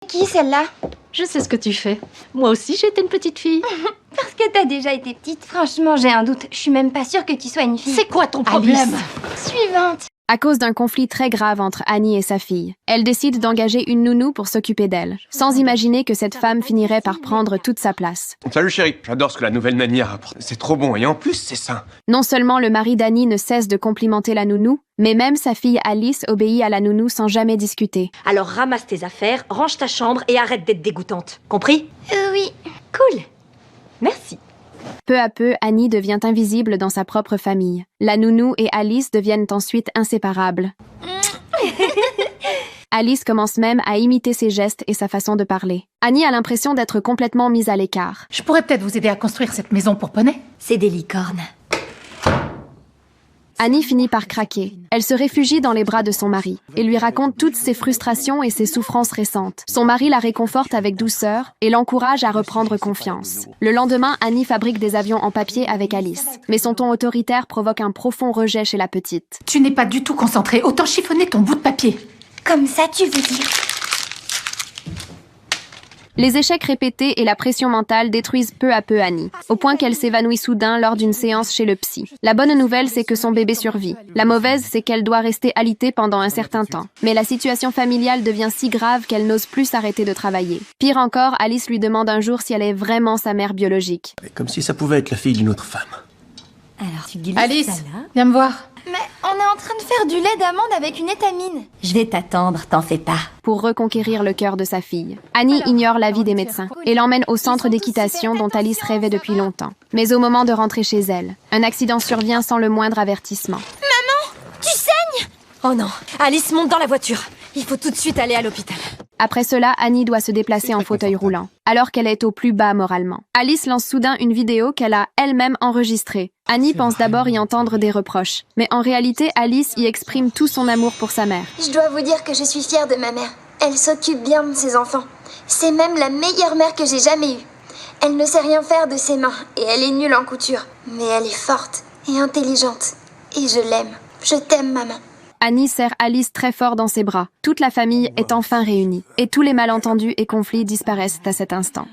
qui celle-là? Je sais ce que tu fais. Moi aussi, j'étais une petite fille. Parce que t'as déjà été petite. Franchement, j'ai un doute. Je suis même pas sûre que tu sois une fille. C'est quoi ton problème? Suivante. À cause d'un conflit très grave entre Annie et sa fille, elle décide d'engager une nounou pour s'occuper d'elle, sans imaginer que cette femme finirait par prendre toute sa place. Salut chérie, j'adore ce que la nouvelle nanny a rapporté. C'est trop bon et en plus c'est sain. Non seulement le mari d'Annie ne cesse de complimenter la nounou, mais même sa fille Alice obéit à la nounou sans jamais discuter. Alors ramasse tes affaires, range ta chambre et arrête d'être dégoûtante. Compris? Oui. Cool. Merci. Peu à peu, Annie devient invisible dans sa propre famille. La nounou et Alice deviennent ensuite inséparables. Alice commence même à imiter ses gestes et sa façon de parler. Annie a l'impression d'être complètement mise à l'écart. Je pourrais peut-être vous aider à construire cette maison pour poney. C'est des licornes. Annie finit par craquer. Elle se réfugie dans les bras de son mari et lui raconte toutes ses frustrations et ses souffrances récentes. Son mari la réconforte avec douceur et l'encourage à reprendre confiance. Le lendemain, Annie fabrique des avions en papier avec Alice. Mais son ton autoritaire provoque un profond rejet chez la petite. Tu n'es pas du tout concentrée. Autant chiffonner ton bout de papier. Comme ça, tu veux dire? Les échecs répétés et la pression mentale détruisent peu à peu Annie, au point qu'elle s'évanouit soudain lors d'une séance chez le psy. La bonne nouvelle, c'est que son bébé survit. La mauvaise, c'est qu'elle doit rester alitée pendant un certain temps. Mais la situation familiale devient si grave qu'elle n'ose plus s'arrêter de travailler. Pire encore, Alice lui demande un jour si elle est vraiment sa mère biologique. Comme si ça pouvait être la fille d'une autre femme. Alors tu glisses Alice, ça là. viens me voir. Mais on est en train de faire du lait d'amande avec une étamine. Je vais t'attendre, t'en fais pas. Pour reconquérir le cœur de sa fille. Annie ignore l'avis des médecins et l'emmène au centre d'équitation dont Alice rêvait depuis longtemps. Mais au moment de rentrer chez elle, un accident survient sans le moindre avertissement. Tu saignes? Oh non, Alice monte dans la voiture. Il faut tout de suite aller à l'hôpital. Après cela, Annie doit se déplacer en fauteuil roulant, alors qu'elle est au plus bas moralement. Alice lance soudain une vidéo qu'elle a elle-même enregistrée. Annie pense d'abord y entendre des reproches, mais en réalité, Alice y exprime tout son amour pour sa mère. Je dois vous dire que je suis fière de ma mère. Elle s'occupe bien de ses enfants. C'est même la meilleure mère que j'ai jamais eue. Elle ne sait rien faire de ses mains et elle est nulle en couture. Mais elle est forte et intelligente. Et je l'aime. Je t'aime, maman. Annie serre Alice très fort dans ses bras. Toute la famille est enfin réunie, et tous les malentendus et conflits disparaissent à cet instant.